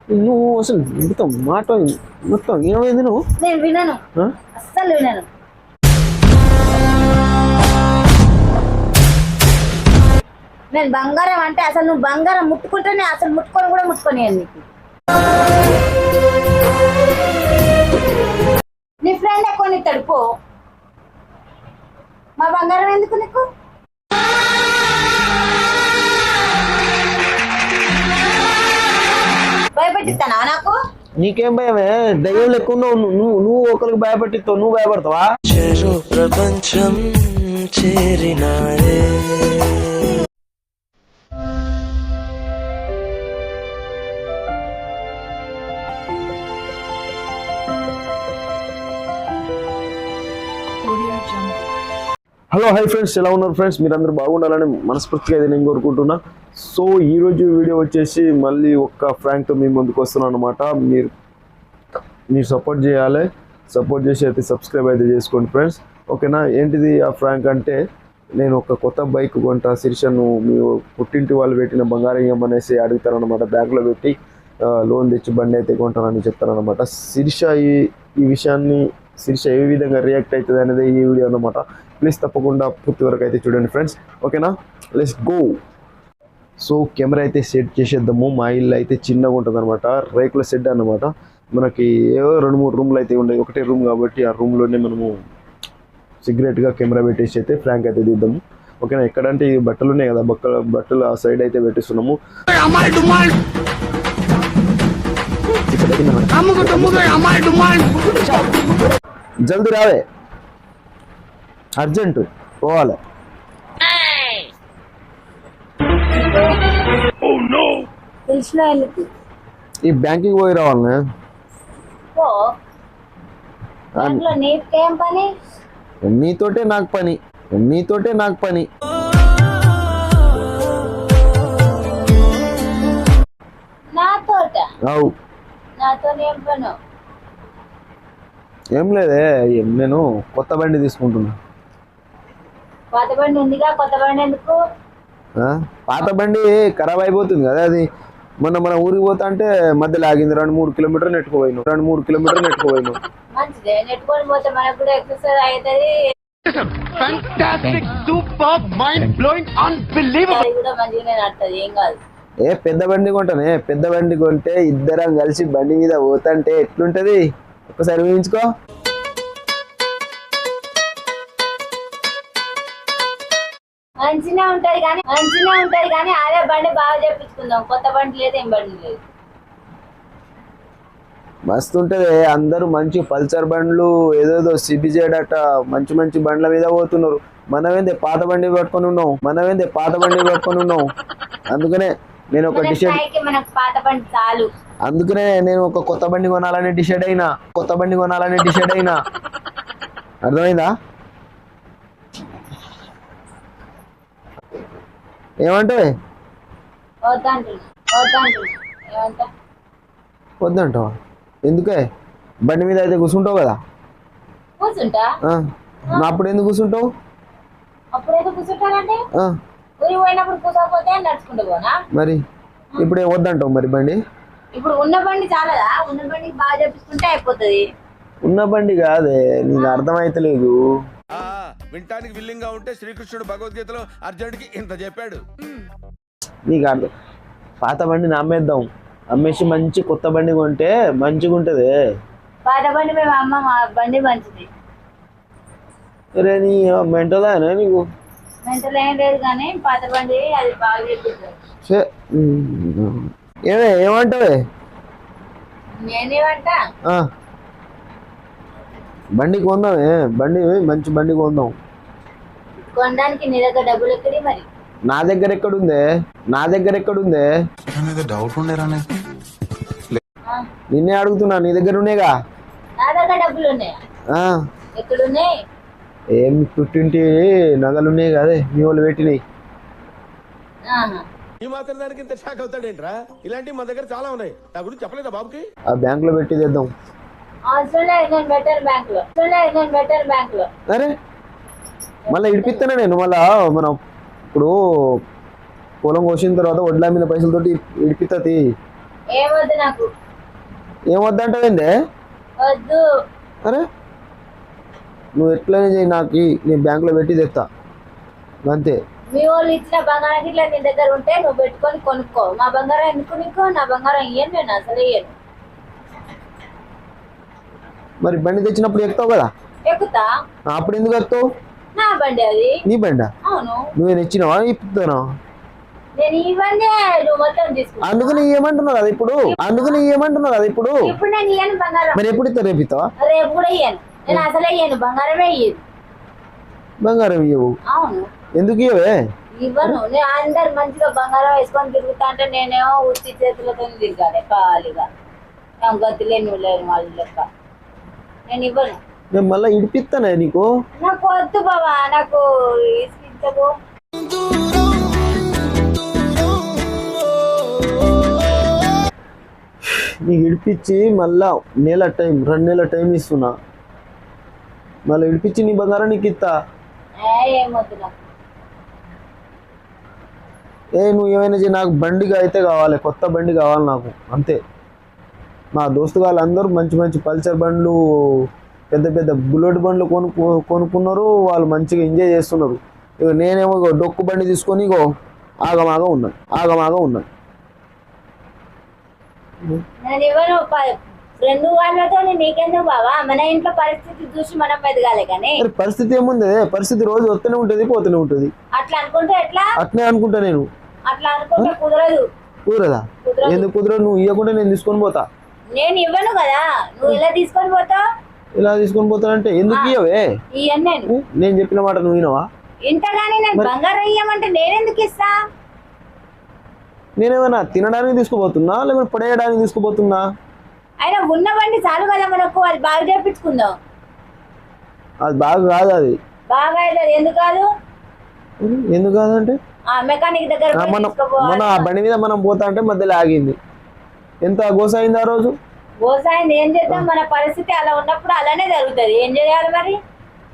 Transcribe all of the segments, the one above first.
నువ్వు అసలు మొత్తం మాట మొత్తం ఏమైంది నువ్వు? నేను వినను, అస్సలు వినను. నేను బంగారం అంటే అసలు నువ్వు బంగారం ముట్టుకుంటేనే అసలు ముట్టుకొని కూడా ముట్టుకొని నీకు. నీ ఫ్రెండ్ ఎక్కువ నీ తడుపు, మా బంగారం ఎందుకు నీకు? భయపెట్టిస్తానా నాకు? నీకేం భయమే? దయ్యం లెక్క నువ్వు ఒకరికి భయపెట్టిస్తావు, నువ్వు భయపడతావా? ప్రపంచం చేరినారే. హలో హాయ్ ఫ్రెండ్స్, ఎలా ఉన్నారు ఫ్రెండ్స్? మీరందరూ బాగుండాలని మనస్ఫూర్తిగా అయితే నేను కోరుకుంటున్నా. సో ఈరోజు వీడియో వచ్చేసి మళ్ళీ ఒక్క ఫ్రాంక్తో మీ ముందుకు వస్తున్నాను అనమాట. మీరు సపోర్ట్ చేయాలి, సపోర్ట్ చేసి అయితే సబ్స్క్రైబ్ అయితే చేసుకోండి ఫ్రెండ్స్, ఓకేనా? ఏంటిది ఆ ఫ్రాంక్ అంటే, నేను ఒక కొత్త బైక్ కొంటా, శిరీషను మీ పుట్టింటి వాళ్ళు పెట్టిన బంగారం ఇవ్వమనేసి అడుగుతారనమాట. బ్యాంకులో పెట్టి లోన్ తెచ్చి బండి అయితే కొంటానని చెప్తారనమాట. శిరీష ఈ విషయాన్ని శిరీష ఏ విధంగా రియాక్ట్ అవుతుంది అనేది ఈ వీడియో అనమాట. ప్లీజ్ తప్పకుండా పూర్తి వరకు అయితే చూడండి ఫ్రెండ్స్, ఓకేనా? Let's go. సో కెమెరా అయితే సెట్ చేసేద్దాము. మా ఇల్లు అయితే చిన్నగా ఉంటుంది అనమాట, రేకుల షెడ్ అనమాట. మనకి ఏవో 2-3 రూమ్లు అయితే ఉన్నాయి, ఒకటే రూమ్ కాబట్టి ఆ రూమ్లోనే మనము సిగరెట్గా కెమెరా పెట్టేసి అయితే ఫ్రాంక్ అయితే తీద్దాము, ఓకేనా? ఎక్కడంటే ఈ బట్టలు ఉన్నాయి కదా, బట్టలు ఆ సైడ్ అయితే పెట్టిస్తున్నాము. జల్దీ రావే, అర్జెంటు పోవాలి. ఈ బ్యాంకింగ్ పోయి రావాలనే. నీతోటే నాకు పని, నీతోటే నాకు పని. అవు ఏం లేదే, నేను కొత్త బండి తీసుకుంటున్నా. పాత బండి ఉందిగా, కొత్త బండి ఎందుకు? పాత బండి ఖరాబ్ అయిపోతుంది కదా, అది మొన్న మన ఊరికి పోతా అంటే మధ్యలో ఆగింది. 2-3 కిలోమీటర్లు నెట్టుకుపోయినాం, 2-3 కిలోమీటర్లు నెట్టుకుపోయినాం. మంచిదే, నెట్టుకొని పోతే మనకు కూడా ఎక్సర్సైజ్ అవుతుంది. ఏం కాదు. ఏ పెద్ద బండి కొంటానే, పెద్ద బండి కొంటే ఇద్దరం కలిసి బండి మీద పోతాంటే ఎట్లుంటది ఒకసారి ఊహించుకో. మంచిగా ఉంటది కానీ అదే బండి బాగా చేపించుకుందాం. కొత్త బండి లేదు, ఏం బండి లేదు. మస్తు ఉంటది. అందరూ మంచి పల్సర్ బండ్లు, ఏదేదో సిబిజెడ్ అట మంచి మంచి బండ్ల మీద పోతున్నారు. మనమేందే పాత బండి పట్టుకొని ఉన్నాం. అందుకనే నేను ఒక కొత్త బండి కొనాలని డిసైడ్ అయినా. అర్థమైందా? ఏమంటే వద్దంటావా? ఎందుకే? బండి మీద అయితే కూర్చుంటావు కదా. అప్పుడు ఎందుకు కూర్చుంటావు? మరి ఇప్పుడు ఏం వద్దంటావు మరి బండి? ఇప్పుడు ఉన్న బండి చాలదా? ఉన్న బండి బాగా చేపించుకుంటే అయిపోతుంది. ఉన్న బండి కాదే, నీకు అర్థమైతలేదు. వింటానికి విల్లింగ్ గా ఉంటే శ్రీకృష్ణుడు భగవద్గీతలో అర్జునుడికి ఇంత చెప్పాడు. నీకు అర్థం. పాత బండిని అమ్మేద్దాం, అమ్మేసి మంచి కొత్త బండి కొంటే మంచిగా ఉంటది. పాత బండి మేము అమ్మ, మా బండి మంచిది. అరే నీ మెంటదా నీకు? మెంటల్ ఏం లేదు కానీ పాత బండి అది బాగా చేపిస్తారు. ఏమంటావే? నేనేమంటా, బండి కొందామే, మంచి బండి కొందాం. కొనడానికి నీ దగ్గర డబ్బులు ఎక్కడి? మరి నా దగ్గర ఎక్కడుందే? డౌట్ ఉండేరా? నిన్నే అడుగుతున్నా, నీ దగ్గర ఉన్నాయిగా. నా దగ్గర డబ్బులు ఉన్నాయా? ఎక్కడున్నాయి? ఏం పుట్టింటి నగలు ఉన్నాయి కదే, మీ వాళ్ళు పెట్టినాయి. ఈ మాత్రం దానికి ఇంత షాక్ అవుతాడేంట్రా? ఇలాంటివి మా దగ్గర చాలా ఉన్నాయి, నా గురించి చెప్పలేదా బాబుకి? ఆ బ్యాంక్ లో పెట్టి తెద్దాం. అరే మళ్ళీ ఇడిపిస్తానే నేను. మళ్ళా మనం ఇప్పుడు పొలం కోసిన తర్వాత వడ్ల మీద పైసలతోటి ఇడిపిస్తుంది. ఏమొద్దు నాకు. ఏమొద్దంటావేందే? వద్దు. అరే నువ్వు ఎట్లయినా చేయి, నాకు నేను బ్యాంకులో పెట్టి తెస్తా అంతే. మీ వాళ్ళు ఇచ్చిన బంగారం ఇట్లా నీ దగ్గర ఉంటే నువ్వు పెట్టుకొని కొనుక్కో. మా బంగారం ఎందుకు నీకు? నా బంగారం ఇయ్యను, నేను అసలు ఇయ్యను. మరి బండి తెచ్చినప్పుడు ఎక్కుతావు కదా? ఎక్కుతా. అప్పుడు ఎందుకు ఎక్కుతావు? నా బండి అది. నీ బండా? అవును. నువ్వేం ఇచ్చినావా ఇప్పుతానా? నేను ఇవన్నీ నువ్వు మొత్తం తీసుకున్నా. అందుకని ఏమంటున్నావు కదా ఇప్పుడు? అందుకని ఏమంటున్నావు కదా ఇప్పుడు? ఇప్పుడు నేను ఇయ్యను బంగారం. మరి ఎప్పుడు ఇస్తా? రేపు ఇస్తావా? రేపు కూడా ఇయ్యను. నేను అసలే ఇయ్యను, బంగారమే ఇయ్యదు. బంగారం ఇవ్వవు? అవును. ఎందుకు ఇవ్వవే? ఇవ్వను. నేను అందరు మంచిగా బంగారం వేసుకొని తిరుగుతా అంటే నేనేమో ఉత్తి చేతులతో తిరగాలి ఖాళీగా. గతిలే నువ్వు లేని వాళ్ళ లెక్క. నేను ఇవ్వను. నేను మళ్ళీ ఇడిపిస్తానే నీకు. నాకు వద్దు బాబా, నాకు ఇసుకించకు. నీకు ఇడిపించి మళ్ళా నెల టైం 2 నెలల టైం ఇస్తున్నా. మళ్ళీ ఇడిపించి నీ బంగారం నీకు ఇస్తా. ఏమొద్దు నాకు. నువ్వు ఏమైనా చేయి, నాకు బండిగా అయితే కావాలి, కొత్త బండి కావాలి నాకు అంతే. మా దోస్తు వాళ్ళందరూ మంచి మంచి పల్సర్ బండ్లు, పెద్ద పెద్ద బుల్లెట్ బండ్లు కొనుక్కున్నారు. వాళ్ళు మంచిగా ఎంజాయ్ చేస్తున్నారు. ఇక నేనేమో డొక్కు బండి తీసుకొని ఇగో ఆగమాగా ఉన్నాను. నేను ఇవ్వను. రెండు వాళ్ళతో నీకెందుకు బాబా? మన ఇంట్లో పరిస్థితి చూసి మనం ఎదగాలి. కానీ పరిస్థితి ఏముంది? పరిస్థితి రోజు వస్తూనే ఉంటుంది, పోతూనే ఉంటుంది. అట్లా అనుకుంటే ఎట్లా? అట్నే అనుకుంటా నేను. అట్లా అనుకుంటే కుదరదు. కుదరదా? ఎందుకు కుదరదు? నువ్వు ఇవ్వకుండా నేను తీసుకొని పోతా. నేను ఇవ్వను కదా, నువ్వు ఇలా తీసుకొని పోతావు. ఇలా తీసుకొని పోతానంటే ఎందుకు ఇవ్వవే? ఇవన్నీ నేను చెప్పిన మాట నువ్వు వినవా? ఇంతగానే నేను బంగారం ఇయ్యమంటే నేనెందుకు ఇస్తా? నేనేమన్నా తినడానికి తీసుకుపోతున్నా లేకపోతే పడేయడానికి తీసుకుపోతున్నా? అయినా ఉన్న బండి చాలు కదా మనకు, అది బాగా చేపించుకుందాం. అది బాగా కాదు. అది బాగా అవుతుంది. ఎందుకు కాదు? ఎందుకు కాదంటే మెకానిక్ దగ్గర మన ఆ బండి మీద మనం పోతా అంటే మధ్యలో ఆగింది. ఎంత గోస అయింది ఆ రోజు. గోసాయింది. ఏం చేద్దాం, మన పరిస్థితి అలా ఉన్నప్పుడు అలానే జరుగుతుంది. ఏం చేయాలి మరి?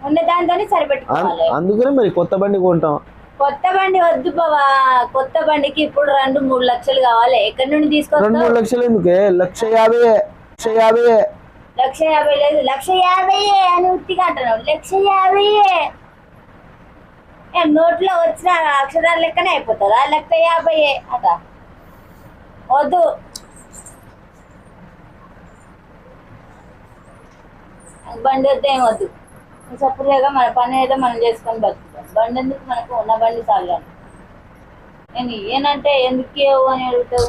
ఉన్న దాంతో సరిపెట్టుకోవాలి. అందుకనే మరి కొత్త బండి కొంటాం. కొత్త బండి వద్దు బావా. కొత్త బండికి ఇప్పుడు 2-3 లక్షలు కావాలి. ఎక్కడి నుండి తీసుకొస్తావు? 2-3 లక్షలు ఎందుకే? 1,50,000. 1,50,000 లేదు, 1,50,000 అని ఉత్తిగా అంటున్నావు. 1,50,000 నోట్లో వచ్చిన అక్షరాల లెక్కనే అయిపోతుందా? 1,50,000 అట. వద్దు. బండి వద్దు, ఏం వద్దు. సప్పుడుగా మన పని ఏదో మనం చేసుకొని బతుకుతాం. బండి ఎందుకు మనకు? ఉన్న బండి చాలు. నేను ఏనంటే ఎందుకు ఇవ్వవు అని అడుగుతావు.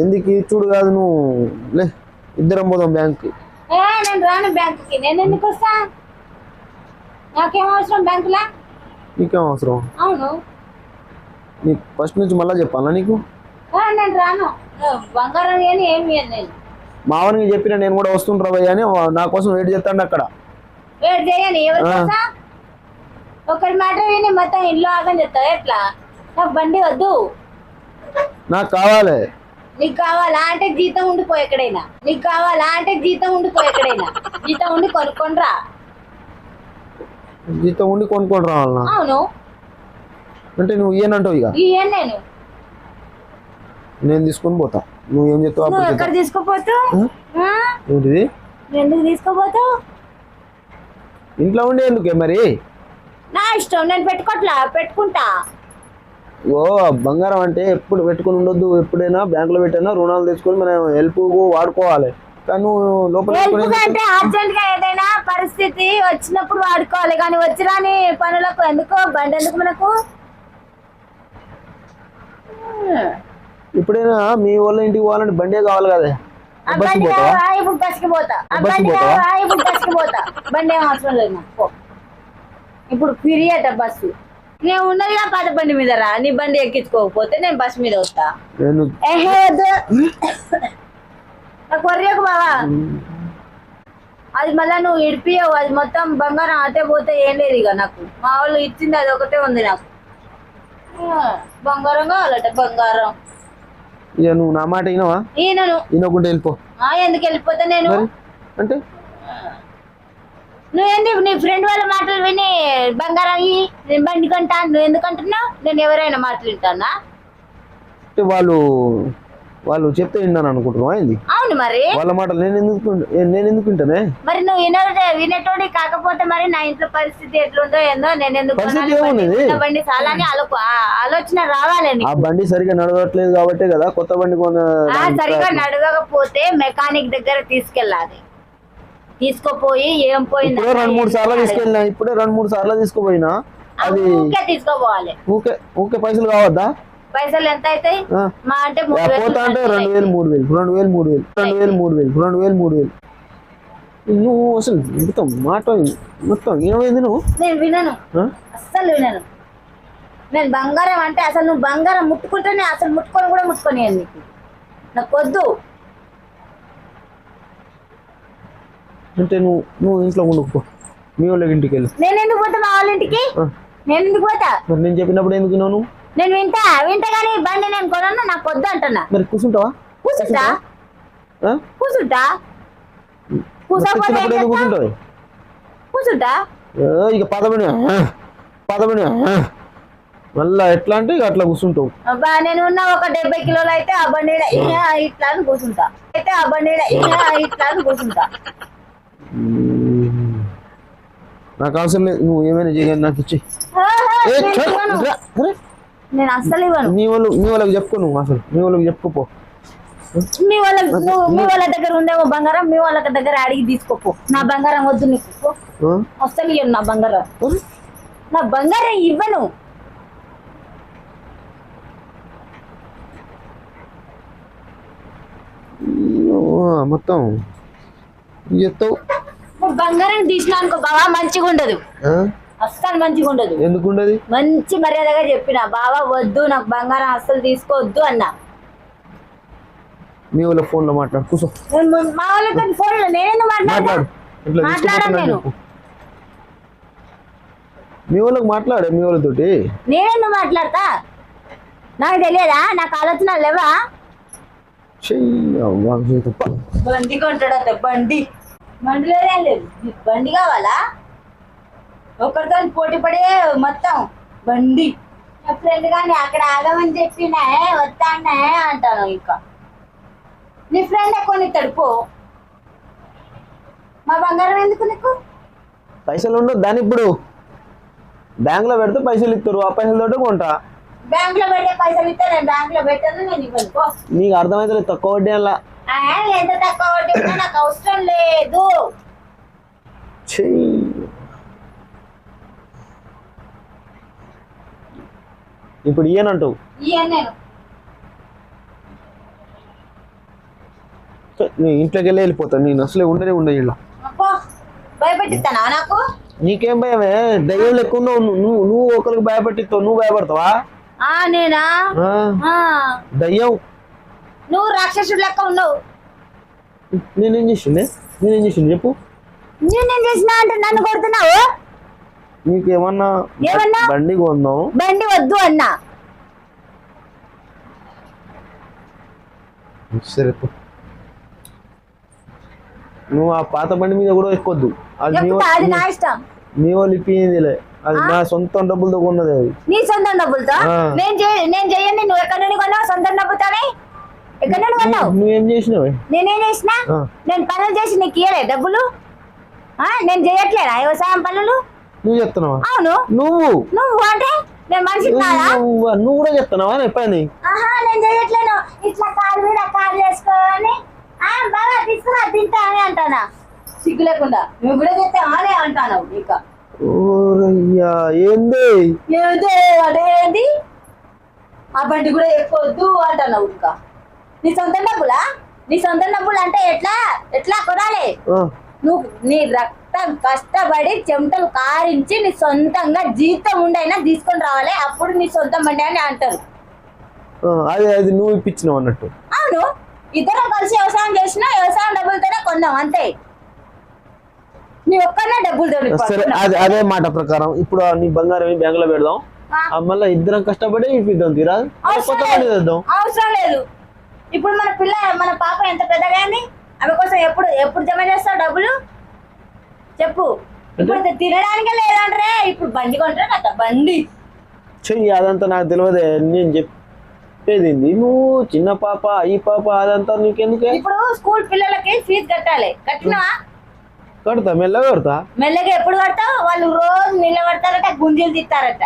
ఎందుకు చూడు కాదు, నువ్వు లే ఇద్దరం పోదాం బ్యాంక్కి. నేను రాను బ్యాంకుకి. నేను ఎందుకు వస్తా? నాకేం అవసరం బ్యాంకులా? నీకేం అవసరం? అవును. నీకు ఫస్ట్ నుంచి మళ్ళీ చెప్పాలా నీకు? నేను రాను. బంగారం అని ఏమి నేను మావనికి చెప్పిన నేను కూడా వస్తుంటారా భయ్య అని నా కోసం వెయిట్ చేస్తాడు అక్కడ. వెయిట్ చేయని ఎవరు కోసం? ఒకరి మాట విని మొత్తం ఇల్లు ఆగని చెప్తావు ఎట్లా? నాకు బండి వద్దు. నాకు కావాలి. నీకు కావాలా అంటే జీతం ఉండిపో ఎక్కడైనా. జీతం ఉండి కొనుక్కొని రా. జీతం ఉండి కొనుక్కొని రావాలన్నా? అవును. అంటే నువ్వు ఇయ్యనంటావు? ఇక ఇయ్యను. నేను తీసుకొని పోతా. నువ్వు ఏం చెప్తావు? నువ్వు ఎక్కడ తీసుకుపోతావు? ఏంటిది? ఎందుకు తీసుకోపోతావు? ఇంట్లో ఉండే ఎందుకే మరి? నా ఇష్టం. నేను పెట్టుకుంటా. ఓ బంగారం అంటే ఎప్పుడు పెట్టుకుని ఉండొద్దు. ఎప్పుడైనా బ్యాంకులో పెట్టైనా రుణాలు తెచ్చుకొని మనం హెల్ప్ వాడుకోవాలి. కానీ నువ్వు లోపల అంటే అర్జెంట్ గా ఏదైనా పరిస్థితి వచ్చినప్పుడు వాడుకోవాలి. కానీ వచ్చిరాని పనులకు ఎందుకు బండి? ఎందుకు మనకు? ఎప్పుడైనా మీ వాళ్ళ ఇంటికి పోవాలంటే బండే కావాలి కదా. ఇప్పుడు బస్కి పోతా. బండి ఏం అవసరం లేదు నాకు. ఇప్పుడు ఫిరియట బస్సు. నేను ఉన్నదిగా పాత బండి మీద రా. నీ బండి ఎక్కించుకోకపోతే నేను బస్సు మీద వస్తా. నాకు వర్రకు బావా. అది మళ్ళా నువ్వు ఇడిపియవు. అది మొత్తం బంగారం అటే పోతే ఏం లేదు ఇక. నాకు మా వాళ్ళు ఇచ్చింది అది ఒకటే ఉంది. నాకు బంగారం కావాలట. బంగారం. ఇక నువ్వు నా మాట వినవా? వినకుంటే వెళ్ళిపో. ఎందుకు వెళ్ళిపోతా నేను? అంటే నువ్వు నీ ఫ్రెండ్ వాళ్ళ మాటలు విని బంగారం నేను బండి కొంటా నువ్వు ఎందుకు అంటున్నావు? నేను ఎవరైనా మాటలు వింటానా? వాళ్ళు వాళ్ళు చెప్తే విన్నాను అనుకుంటున్నావా ఏంది? అవును మరి వాళ్ళ మాటలు నేను ఎందుకు వింటానే? మరి నువ్వు వినేటోడి కాకపోతే మరి నా ఇంట్లో పరిస్థితి ఎట్లుందో ఏందో నేను ఎందుకు పరిస్థితి ఏమున్నది? బండి చాలని ఆలోచన రావాలి ఆ బండి సరిగా నడవట్లేదు కాబట్టే కదా కొత్త బండి సరిగా నడవకపోతే మెకానిక్ దగ్గర తీసుకెళ్ళాలి. తీసుకుపోయి ఏం పోయింది ఇప్పుడే 2-3 సార్లు తీసుకెళ్ళినా. ఇప్పుడే 2-3 సార్లు తీసుకుపోయినా. అది ఊకే తీసుకోపోవాలి. ఊకే పైసలు కావద్దా? పైసలు ఎంత అవుతాయి? మా అంటే పోతా అంటే 2,000 3,000 నువ్వు అసలు మొత్తం ఏమైంది? నేను వినను, అస్సలు వినను. నేను బంగారం అంటే అసలు నువ్వు బంగారం ముట్టుకుంటేనే అసలు ముట్టుకొని కూడా ముట్టుకొని నీకు నాకు వద్దు. అంటే నువ్వు ఇంట్లో ఉండుకో, మీ వాళ్ళకి ఇంటికి వెళ్ళి. నేను ఎందుకు పోతా మా వాళ్ళ ఇంటికి? నేను ఎందుకు పోతా? మరి నేను చెప్పినప్పుడు ఎందుకు విన్నావు? నేను వింటా కానీ బండి నేను కొనను, నాకు వద్దు అంటున్నా. మరి కూర్చుంటావా? కూర్చుంటా కూర్చుంటా ఇక పదమని మళ్ళా ఎట్లా అంటే ఇక అట్లా కూర్చుంటావు. నేను ఉన్న ఒక 70 కిలోలు అయితే ఆ బండి ఇట్లా అని కూర్చుంటా. నాకు అవసరం లేదు, నువ్వు ఏమైనా చేయగలి నాకు ఇచ్చి. నేను అస్సలు ఇవ్వను. మీ వాళ్ళకి చెప్పుకో, నువ్వు అసలు మీ వాళ్ళకి చెప్పుకోపో. మీ వాళ్ళ దగ్గర ఉందేమో బంగారం, మీ వాళ్ళ దగ్గర అడిగి తీసుకోపో. నా బంగారం వద్దు నీకు, అస్సలు ఇవ్వను. నా బంగారం ఇవ్వను. మొత్తం చెప్తావు. బంగారం తీసినా అనుకో బావా మంచిగా ఉండదు, అస్సలు మంచిగా ఉండదు. ఎందుకు ఉండదు? మంచి మర్యాదగా చెప్పిన బావా వద్దు నాకు బంగారం అస్సలు తీసుకోవద్దు అన్నా. మీ వాళ్ళ ఫోన్ లో మాట్లాడు, కూర్చో. మా వాళ్ళతో ఫోన్ లో నేనెందుకు మాట్లాడను? నేను మీ వాళ్ళకి మాట్లాడే, మీ వాళ్ళతోటి నేనెందుకు మాట్లాడతా? నాకు తెలియదా? నాకు ఆలోచన లేవా? బండి కొంటాడట, బండి లేదు. బండి కావాలా? ఒకరితో పోటీ పడే మొత్తం బండి. నా ఫ్రెండ్ కానీ అక్కడ ఆగమని చెప్పినా వస్తానే అంటాను. ఇంకా నీ ఫ్రెండ్ ఎక్కువ తడుపు. మా బంగారం ఎందుకు నీకు? పైసలు ఉండవు దాని. ఇప్పుడు బ్యాంక్ లో పెడితే పైసలు ఇస్తారు, ఆ పైసలతో కొంటా. బ్యాంక్ లో పెట్టే పైసలు ఇస్తే నేను బ్యాంక్ లో పెట్టాను, నేను ఇవ్వను. నీకు అర్థమైతే తక్కువ వడ్డీ అలా. ఎంత తక్కువ వడ్డీ ఉన్నా నాకు అవసరం లేదు. ఇప్పుడు ఇయ్యనంటావు? నేను ఇంట్లోకి వెళ్ళిపోతాను. నేను అసలే ఉండనే ఇలా భయపెట్టిస్తానా? నాకు నీకేం భయమే? దయ్యం లెక్క ఉన్నావు నువ్వు ఒకరికి భయపెట్టిస్తావు, నువ్వు భయపడతావా? నేనా దయ్యం? నువ్వు రాక్షసుడు లెక్క ఉన్నావు. నేనేం చేసిండే చెప్పు. నేనేం చేసినా అంటే నన్ను కొడుతున్నావు. నీకేమన్నా బండి కొందాం, బండి వద్దు అన్నా. సరే నువ్వు ఆ పాత బండి మీద కూడా ఎక్కొద్దు. అది నా ఇష్టం. మీ వాళ్ళు ఇప్పిందిలే, అది నా సొంత డబ్బులతో కొన్నది. అది నీ సొంత డబ్బులతో? నేను చెయ్యండి. నువ్వు ఎక్కడ నుండి కొన్నావు? సొంత డబ్బుతోనే ఎక్కడ నుండి కొన్నావు? నువ్వేం చేసినావు? నేనేం చేసినా? నేను పనులు చేసి నీకు ఇయ్యలే డబ్బులు? నేను చేయట్లేదా వ్యవసాయం పనులు? నువ్వు చెప్తున్నావా? అవును. నువ్వు అంటే నేను మనిషి కాదా? నువ్వు కూడా చెప్తున్నావా? పని నేను చేయట్లేను. ఇట్లా కాలు మీద కాలు చేసుకొని బాగా తీసుకురా తింటా అని అంటానా? సిగ్గు లేకుండా నువ్వు కూడా చెప్తే ఆనే అంటాను. ఇంకా ఏంది ఆ బండి కూడా ఎక్కువద్దు అంటాను. ఇంకా నీ సొంత డబ్బులా? నీ సొంత డబ్బులు అంటే ఎట్లా కొనాలి? నువ్వు నీ రక్తం కష్టపడి చెమటలు కారించి నీ సొంతంగా జీతం ఉండైనా తీసుకొని రావాలి, అప్పుడు నీ సొంత బండి అని అంటారు. అది నువ్వు ఇప్పించినావు అన్నట్టు. అవును, ఇద్దరం కలిసి వ్యవసాయం చేసినా వ్యవసాయం డబ్బులతోనే కొందాం అంతే. నీ ఒక్కనే డబ్బులు అదే మాట ప్రకారం ఇప్పుడు నీ బంగారం బ్యాంక్ లో పెడదాం, మళ్ళీ ఇద్దరం కష్టపడి ఇప్పిద్దాం. తీరా అవసరం లేదు. ఇప్పుడు మన పాప ఎంత పెద్దగా అయింది, ఆమె కోసం ఎప్పుడు జమ చేస్తావు డబ్బులు చెప్పు? ఇప్పుడు తినడానికే లేదంటే ఇప్పుడు బండి కొంటారా? బండి చెయ్యి, అదంతా నాకు తెలియదే. నేను చెప్పేది ఏంది నువ్వు చిన్న పాప ఈ పాప అదంతా నీకెందుకే ఇప్పుడు స్కూల్ పిల్లలకి ఫీజు కట్టాలి, కట్టినవా? కడతా మెల్లగా కడతా. మెల్లగా ఎప్పుడు కడతావు? వాళ్ళు రోజు నిలబడతారట, గుంజీలు తీస్తారట,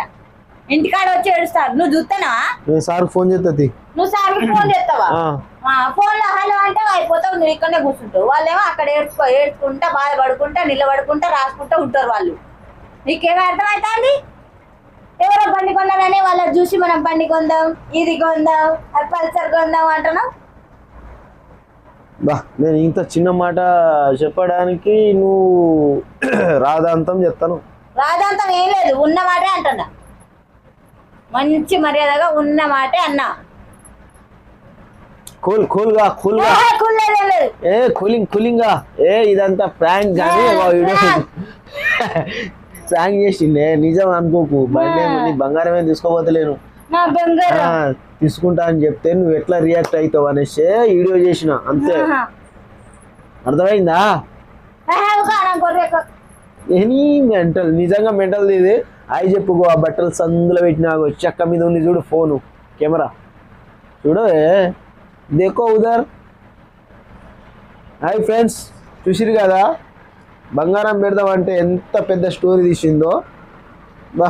ఇంటికాడ వచ్చి ఏడుస్తారు. నువ్వు చూస్తానా? నేను సార్ ఫోన్ చేస్తా. నువ్వు సార్కి ఫోన్ చేస్తావా? ఫోన్ లో హలో అంటే అయిపోతావు, నువ్వు ఇక్కడనే కూర్చుంటావు. వాళ్ళేమో అక్కడ ఏడ్చుకుంటా బాధపడుకుంటా నిలబడుకుంటా రాసుకుంటా ఉంటారు వాళ్ళు. నీకేమో అర్థమవుతుంది? ఎవరో బండి కొన్నారని వాళ్ళని చూసి మనం బండి కొందాం, ఇది కొందాం, అది పల్సర్ కొందాం అంటున్నావు. బా నేను ఇంత చిన్న మాట చెప్పడానికి నువ్వు రాధాంతం చెప్తాను. రాదాంతం ఏం లేదు, ఉన్న మాటే అంటున్నా. మంచి మర్యాదగా ఉన్న మాటే అన్నా. కూల్గా కూలింగ్ ఇదంతా ప్రాంక్ కానీ ప్రాంక్ చేసిండే, నిజం అనుకోకు. బంగారమే తీసుకోపోతలేను, తీసుకుంటా అని చెప్తే నువ్వు ఎట్లా రియాక్ట్ అవుతావు అనేసి వీడియో చేసిన అంతే. అర్థమైందా? ఎనీ మెంటల్, నిజంగా మెంటల్ ఇది. అవి చెప్పుకో, ఆ బట్టలు సందులో పెట్టినా చెక్క మీద ఉంది చూడు ఫోను కెమెరా చూడు, దేకో ఉదర్. హాయ్ ఫ్రెండ్స్, చూసిరు కదా బంగారం పెడదామంటే ఎంత పెద్ద స్టోరీ తీసిందో. బా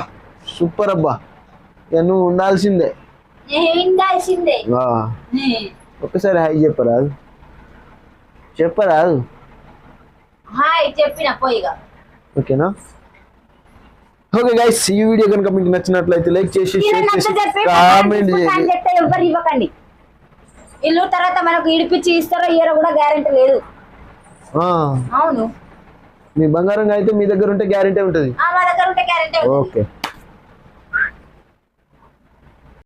సూపర్ అబ్బా, నువ్వు ఉండాల్సిందే. ఒక్కసారి హాయ్ చెప్పరాదు? హాయ్ చెప్పిన పోయిగా. ఓకేనా? ఓకే గైస్, ఈ వీడియో కనుక మీకు నచ్చినట్లయితే లైక్ చేసి షేర్ చేసి కామెంట్ చేయండి. ఎవరు ఇవ్వకండి. ఇల్లు తర్వాత మనకు ఇడిపించి ఇస్తారో ఇయ్యారో కూడా గ్యారెంటీ లేదు. అవును, మీ బంగారం అయితే మీ దగ్గర ఉంటే గ్యారెంటీ ఉంటుంది. మా దగ్గర ఉంటే గ్యారెంటీ. ఓకే.